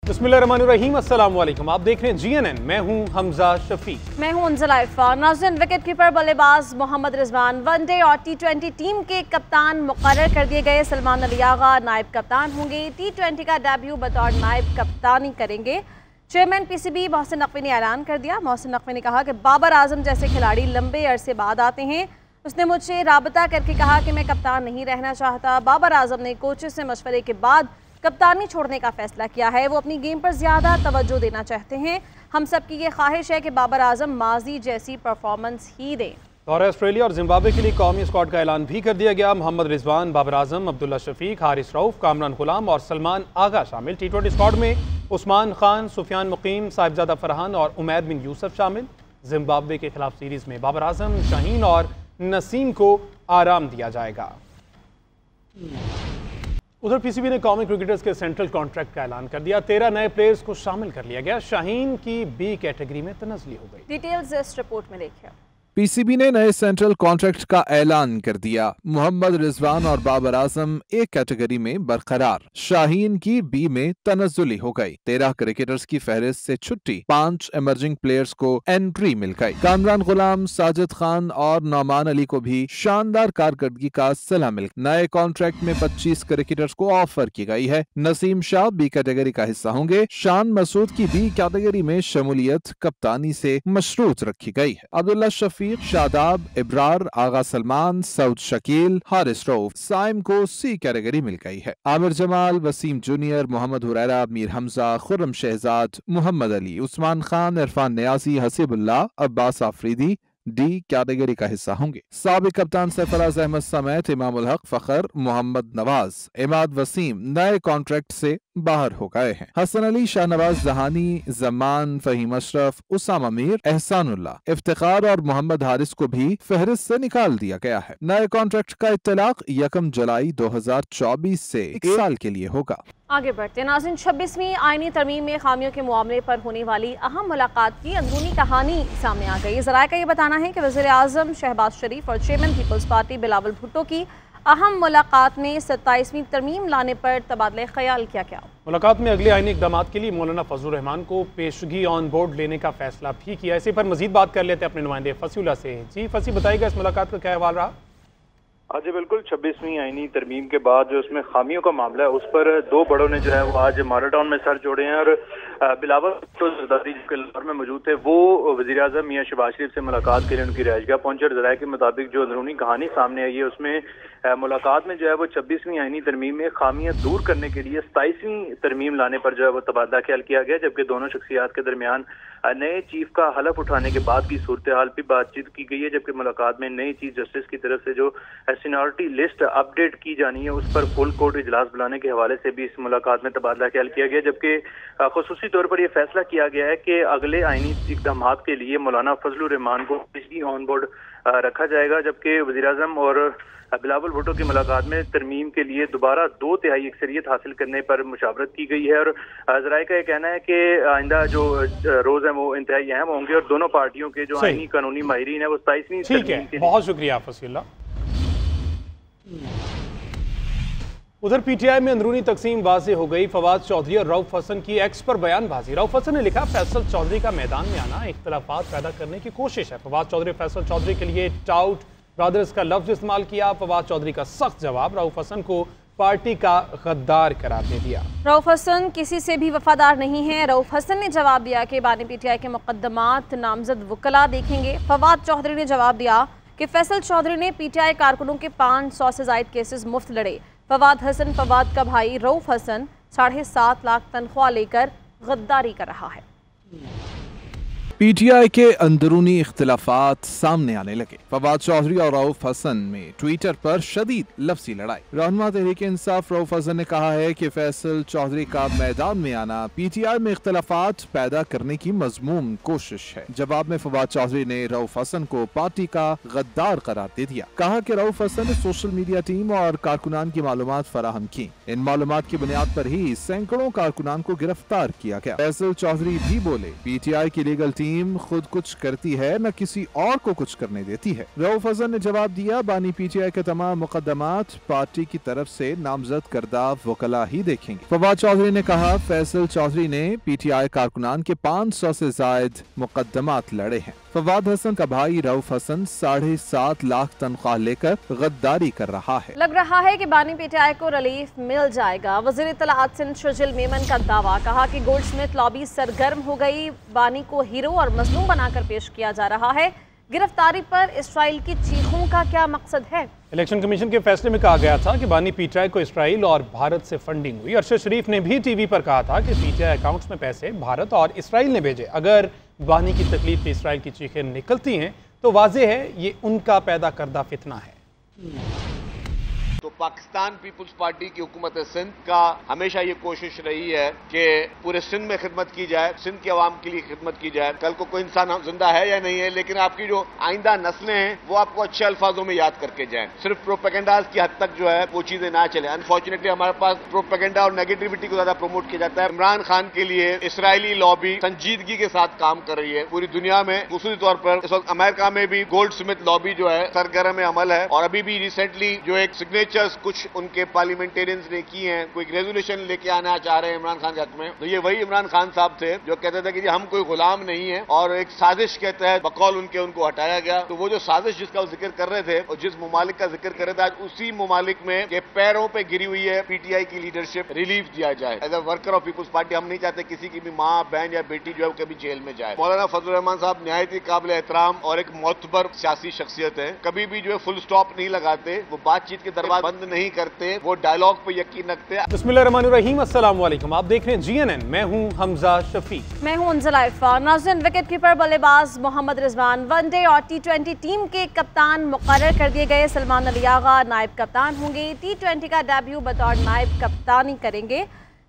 बिस्मिल्लाहिर्रहमानिर्रहीम, अस्सलाम वालेकुम। आप देख रहे हैं GNN। मैं हूं हमजा शफीक। मैं हूं अंजला इरफान। नाज़रीन, विकेट कीपर बल्लेबाज मोहम्मद रिजवान वनडे और T20 टीम के कप्तान मुकर्रर कर दिए गए। सलमान अली आगा नायब कप्तान होंगे। T20 का डेब्यू बतौर नायब कप्तानी करेंगे। चेयरमैन PCB मोहसिन नकवी ने ऐलान कर दिया। मोहसिन नकवी ने कहा कि बाबर आजम जैसे खिलाड़ी लंबे अरसे बाद आते हैं। उसने मुझसे राबता करके कहा कि मैं कप्तान नहीं रहना चाहता। बाबर आजम ने कोचेस से मशवरे के बाद कप्तानी छोड़ने का फैसला किया है। वो अपनी गेम पर ज़्यादा तवज्जो देना चाहते हैं। हम सब की ये ख्वाहिश है कि बाबर आजम माजी जैसी परफॉर्मेंस ही दें। दौरे ऑस्ट्रेलिया और जिम्बाब्वे के लिए कौमी स्क्वाड का ऐलान भी कर दिया गया। मोहम्मद रिजवान, बाबर आजम, अब्दुल्ला शफीक, हारिस रऊफ, कामरान गुलाम और सलमान आगा शामिल। T20 स्क्वाड में उस्मान खान, सुफियान मुकीम, साहिबजादा फरहान और उमैद बिन यूसुफ शामिल। जिम्बाब्वे के खिलाफ सीरीज में बाबर आजम, शाहीन और नसीम को आराम दिया जाएगा। उधर PCB ने कौमी क्रिकेटर्स के सेंट्रल कॉन्ट्रैक्ट का ऐलान कर दिया। 13 नए प्लेयर्स को शामिल कर लिया गया। शाहीन की B कैटेगरी में तनज़ली हो गई। डिटेल्स इस रिपोर्ट में देखिए। PCB ने नए सेंट्रल कॉन्ट्रैक्ट का ऐलान कर दिया। मोहम्मद रिजवान और बाबर आजम A कैटेगरी में बरकरार। शाहीन की B में तनज़्ज़ुली हो गई। 13 क्रिकेटर्स की फहरिस्त से छुट्टी। 5 इमर्जिंग प्लेयर्स को एंट्री मिल गई। कामरान गुलाम, साजिद खान और नौमान अली को भी शानदार कारकर्दगी का सिला मिल। नए कॉन्ट्रैक्ट में 25 क्रिकेटर्स को ऑफर की गई है। नसीम शाह B कैटेगरी का हिस्सा होंगे। शान मसूद की B कैटेगरी में शमूलियत कप्तानी से मशरूत रखी गई है। अब्दुल्ला शफीक, शादाब, इब्रार, आगा सलमान, सऊद शकील, हारिस रऊफ, साइम को C कैटेगरी मिल गई है। Aamir Jamal, Waseem junior, Mohammad Huraira, Mir Hamza, Khurram Shahzad, Mohammad Ali, Usman Khan, Irfan Niazi, Hasibullah, Abbas Afridi D category का हिस्सा होंगे। साबिक कप्तान सरफराज अहमद समेत इमामुल हक, फखर, मोहम्मद नवाज, इमाद वसीम नए कॉन्ट्रैक्ट से बाहर हो गए हैं। हसन अली, शाहनवाज जहानी, जमान, फहीम अशरफ, उसामा मीर, एहसानुल्लाह, इफ्तिखार और मोहम्मद हारिस को भी फहरिस्त से निकाल दिया गया है। नए कॉन्ट्रैक्ट का इत्तलाक 1 जुलाई 2024 से 1 साल के लिए होगा। आगे बढ़ते हैं नाज़रीन, 26वीं आईनी तरमीम में खामियों के मामले पर होने वाली अहम मुलाकात की अंदरूनी कहानी सामने आ गई। ज़राए का ये बताना है कि वज़ीर आज़म शहबाज शरीफ और chairman Peoples Party Bilawal Bhutto की अहम मुलाकात में 27वीं तरमीम लाने पर तबादला ख्याल क्या मुलाकात में अगले आईनी इक़दाम के लिए मौलाना फजलुर रहमान को पेशगी ऑन बोर्ड लेने का फैसला भी किया। इसी पर मजीद बात कर लेते हैं अपने नुमाइंदे फसीउल्लाह से। जी फसी, बताइएगा इस मुलाकात का क्या अहवाल रहा? जी बिल्कुल, 26वीं आईनी तरमीम के बाद जो उसमें खामियों का मामला है उस पर 2 बड़ों ने जो है वो आज माराटाउन में सर जोड़े हैं। और बिलावल भुट्टो ज़रदारी जो लाहौर में मौजूद थे, वो वज़ीर आज़म मियां शहबाज शरीफ से मुलाकात के लिए उनकी रहायशगाह पहुंचे। और ज़राए के मुताबिक जो अंदरूनी कहानी सामने आई है उसमें मुलाकात में जो है वो 26वीं आईनी तरमीम में खामियां दूर करने के लिए 27वीं तरमीम लाने पर जो है वो तबादला ख्याल किया गया। जबकि दोनों शख्सियात के दरमियान नए चीफ का हलफ उठाने के बाद की सूरत हाल भी बातचीत की गई है। जबकि मुलाकात में नई चीफ जस्टिस की तरफ से जो सीनियरिटी लिस्ट अपडेट की जानी है उस पर फुल कोर्ट इजलास बुलाने के हवाले से भी इस मुलाकात में तबादला ख्याल किया गया। जबकि खुसूसी तौर पर यह फैसला किया गया है कि अगले आईनी इक़दाम के लिए मौलाना फजलुर रहमान को पेशगी ऑन बोर्ड रखा जाएगा। जबकि वज़ीर आज़म और बिलावल भुट्टो की मुलाकात में तरमीम के लिए दोबारा 2/3 अक्सरियत हासिल करने पर मुशावरत की गई है। और ज़राए का यह कहना है कि आइंदा जो रोज है वो इंतहाई अहम होंगे और दोनों पार्टियों के जो आईनी कानूनी माहिरीन है वो 27वीं तरमीम के लिए। बहुत शुक्रिया फसीउल्लाह। उधर PTI में अंदरूनी तकसीम वाज़े हो गई। फवाद चौधरी और रऊफ हसन की एक्स पर बयानबाजी। रऊफ हसन ने लिखा, फैसल चौधरी का मैदान में आना इख्तलाफात पैदा करने की कोशिश है। फवाद चौधरी फैसल चौधरी के लिए टाउट ब्रदर्स का लफ्ज इस्तेमाल किया। फवाद चौधरी का सख्त जवाब। रऊफ हसन को पार्टी का गद्दार करार दे दिया। रऊफ हसन किसी से भी वफादार नहीं है। रऊफ हसन ने जवाब दिया कि बानी PTI के मुकद्दमात नामजद वकला देखेंगे। फवाद चौधरी ने जवाब दिया कि फैसल चौधरी ने PTI कारकुनों के 500 से ज़ायद केसेस मुफ्त लड़े। फवाद का भाई रऊफ हसन 7.5 लाख तनख्वाह लेकर गद्दारी कर रहा है। PTI के अंदरूनी इख्तिलाफात सामने आने लगे। फवाद चौधरी और रऊफ हसन में ट्विटर पर शदीद लफ्जी लड़ाई। रहनुमा तहरीक इंसाफ रऊफ हसन ने कहा है कि फैसल चौधरी का मैदान में आना PTI में इख्तिलाफात पैदा करने की मजमूम कोशिश है। जवाब में फवाद चौधरी ने रऊफ हसन को पार्टी का गद्दार करार दे दिया। कहा कि रऊफ हसन ने सोशल मीडिया टीम और कारकुनान की मालूमात फराहम की। इन मालूमात की बुनियाद पर ही सैकड़ों कारकुनान को गिरफ्तार किया गया। फैसल चौधरी भी बोले, PTI की लीगल टीम टीम खुद कुछ करती है न किसी और को कुछ करने देती है। रऊफ हसन ने जवाब दिया, बानी पीटीआई के तमाम मुकदमात पार्टी की तरफ से नामजद करदा वकला ही देखेंगे। फवाद चौधरी ने कहा, फैसल चौधरी ने पीटीआई कारकुनान के 500 से जायद मुकदमात लड़े हैं। फवाद हसन का भाई रऊफ हसन 7.5 लाख तनख्वाह लेकर गद्दारी कर रहा है। लग रहा है कि बानी पीटीआई को रिलीफ मिल जाएगा। वज़ीर इत्तलाआत सिंध शजील मेमन का दावा, कहा कि गोल्डस्मिथ लॉबी सरगर्म हो गई, बानी को हीरो और मजलूम बनाकर पेश किया जा रहा है। गिरफ्तारी पर इसराइल की चीखों का क्या मकसद है? इलेक्शन कमीशन के फैसले में कहा गया था कि बानी पीटीआई को इसराइल और भारत से फंडिंग हुई। अरशद शरीफ ने भी टीवी पर कहा था कि पीटीआई अकाउंट्स में पैसे भारत और इसराइल ने भेजे। अगर बानी की तकलीफ से इसराइल की चीखें निकलती हैं तो वाज़ेह है ये उनका पैदा करदा फितना है। तो पाकिस्तान पीपुल्स पार्टी की हुकूमत सिंध का हमेशा ये कोशिश रही है कि पूरे सिंध में खिदमत की जाए, सिंध के अवाम के लिए खिदमत की जाए। कल को कोई इंसान जिंदा है या नहीं है, लेकिन आपकी जो आइंदा नस्लें हैं वो आपको अच्छे अल्फाजों में याद करके जाएं। सिर्फ प्रोपेगेंडाज की हद तक जो है वो चीजें ना चले। अनफॉर्चुनेटली हमारे पास प्रोपेगेंडा और नेगेटिविटी को ज्यादा प्रमोट किया जाता है। इमरान खान के लिए इसराइली लॉबी संजीदगी के साथ काम कर रही है पूरी दुनिया में। दूसरी तौर पर इस वक्त अमेरिका में भी गोल्डस्मिथ लॉबी जो है सरगर्म अमल है, और अभी भी रिसेंटली जो एक सिग्नेचर्स कुछ उनके पार्लियामेंटेरियंस ने की हैं, कोई रेजोल्यूशन लेके आना चाह रहे हैं इमरान खान के हक में। तो ये वही इमरान खान साहब थे जो कहते थे कि जी हम कोई गुलाम नहीं है, और एक साजिश के तहत बकौल उनको हटाया गया। तो वो जो साजिश जिसका वो जिक्र कर रहे थे और जिस मुमालिक का जिक्र कर रहे थे, आज उसी मुमालिक में के पैरों पे गिरी हुई है पीटीआई की लीडरशिप। रिलीफ दिया जाए। As a worker of Peoples Party हम नहीं चाहते किसी की भी माँ बहन या बेटी जो है वो कभी जेल में जाए। मौलाना फजल रहमान साहब निहायत ही काबिल एहतराम और एक मोतबर सियासी शख्सियत है। कभी भी जो है फुल स्टॉप नहीं लगाते, वो बातचीत के दरवाजे बंद नहीं करते, वो डायलॉग पे यकीन रखते हैं। बिस्मिल्लाहिर्रहमानिर्रहीम, अस्सलाम वालेकुम। आप देख रहे हैं जीएनएन, मैं हूं हमजा शफीक। मैं हूं अंजला इरफान। नाज़रीन, विकेट कीपर बल्लेबाज मोहम्मद रिजवान वनडे और टी20 टीम के कप्तान मुकर्रर कर दिए गए। सलमान अली आगा नायब कप्तान होंगे। टी20 का डेब्यू बतौर नायब कप्तानी करेंगे।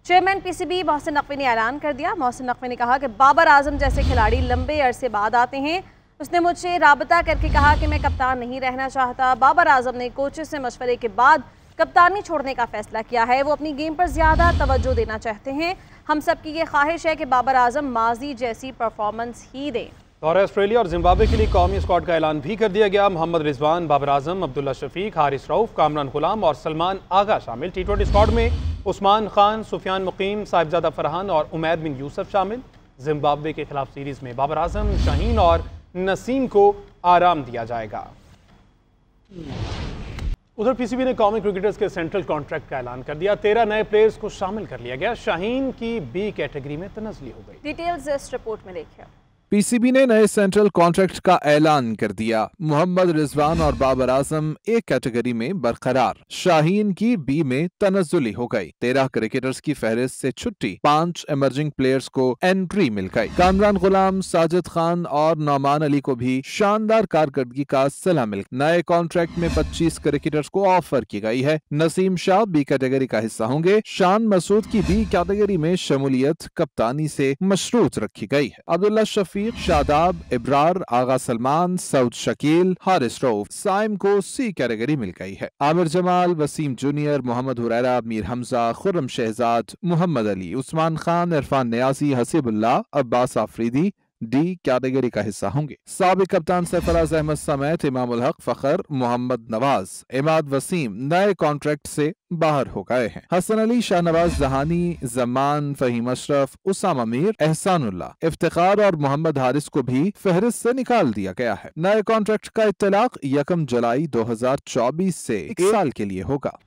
चेयरमैन पीसीबी मोहसिन नकवी ने ऐलान कर दिया। मोहसिन नकवी ने कहा कि बाबर आजम जैसे खिलाड़ी लंबे अरसे बाद आते हैं। उसने मुझसे राबता करके कहा कि मैं कप्तान नहीं रहना चाहता। बाबर आजम ने कोचेस से मशवरे के बाद कप्तानी छोड़ने का फैसला किया है। वो अपनी गेम पर ज़्यादा तवज्जो देना चाहते हैं। हम सब की ये ख्वाहिश है कि बाबर आजम माजी जैसी परफॉर्मेंस ही दें। और ऑस्ट्रेलिया और जिम्बाब्वे के लिए कौमी स्क्वाड का ऐलान भी कर दिया गया। मोहम्मद रिजवान, बाबर आजम, अब्दुल्ला शफीक, हारिस रऊफ, कामरान गुलाम और सलमान आगा शामिल। टी20 स्क्वाड में उस्मान खान, सुफियान मुकीम, साहिबजादा फरहान और उमैर बिन यूसुफ शामिल। जिम्बाब्वे के खिलाफ सीरीज में बाबर आजम, शाहीन और नसीम को आराम दिया जाएगा। उधर पीसीबी ने कौमी क्रिकेटर्स के सेंट्रल कॉन्ट्रैक्ट का ऐलान कर दिया। 13 नए प्लेयर्स को शामिल कर लिया गया। शाहीन की बी कैटेगरी में तनज़ली हो गई। डिटेल्स इस रिपोर्ट में देखिए। पीसीबी ने नए सेंट्रल कॉन्ट्रैक्ट का ऐलान कर दिया। मोहम्मद रिजवान और बाबर आजम एक कैटेगरी में बरकरार। शाहीन की बी में तनज़ुली हो गई। 13 क्रिकेटर्स की फहरिस्त से छुट्टी। 5 इमर्जिंग प्लेयर्स को एंट्री मिल गई। कामरान गुलाम, साजिद खान और नौमान अली को भी शानदार कारकर्दगी का सिला मिल। नए कॉन्ट्रैक्ट में 25 क्रिकेटर्स को ऑफर की गई है। नसीम शाह बी कैटेगरी का हिस्सा होंगे। शान मसूद की बी कैटेगरी में शमूलियत कप्तानी से मशरूत रखी गई है। अब्दुल्ला शफीक, शादाब, इब्रार, आगा सलमान, सऊद शकील, हारिस रऊफ, साइम को सी कैटेगरी मिल गई है। Aamir Jamal, Waseem junior, Mohammad Huraira, Mir Hamza, Khurram Shahzad, Mohammad Ali, Usman Khan, Irfan Niazi, Hasibullah, Abbas Afridi D category का हिस्सा होंगे। साबिक कप्तान सरफराज अहमद समेत इमाम उल हक, फखर, मोहम्मद नवाज, इमाद वसीम नए कॉन्ट्रैक्ट से बाहर हो गए हैं। हसन अली, शाहनवाज जहानी, जमान, फहीम अशरफ, उसामा मीर, एहसानुल्लाह, इफ्तिखार और मोहम्मद हारिस को भी फहरिस्त से निकाल दिया गया है। नए कॉन्ट्रैक्ट का इत्तलाक 1 जुलाई 2024 से 1 साल के लिए होगा।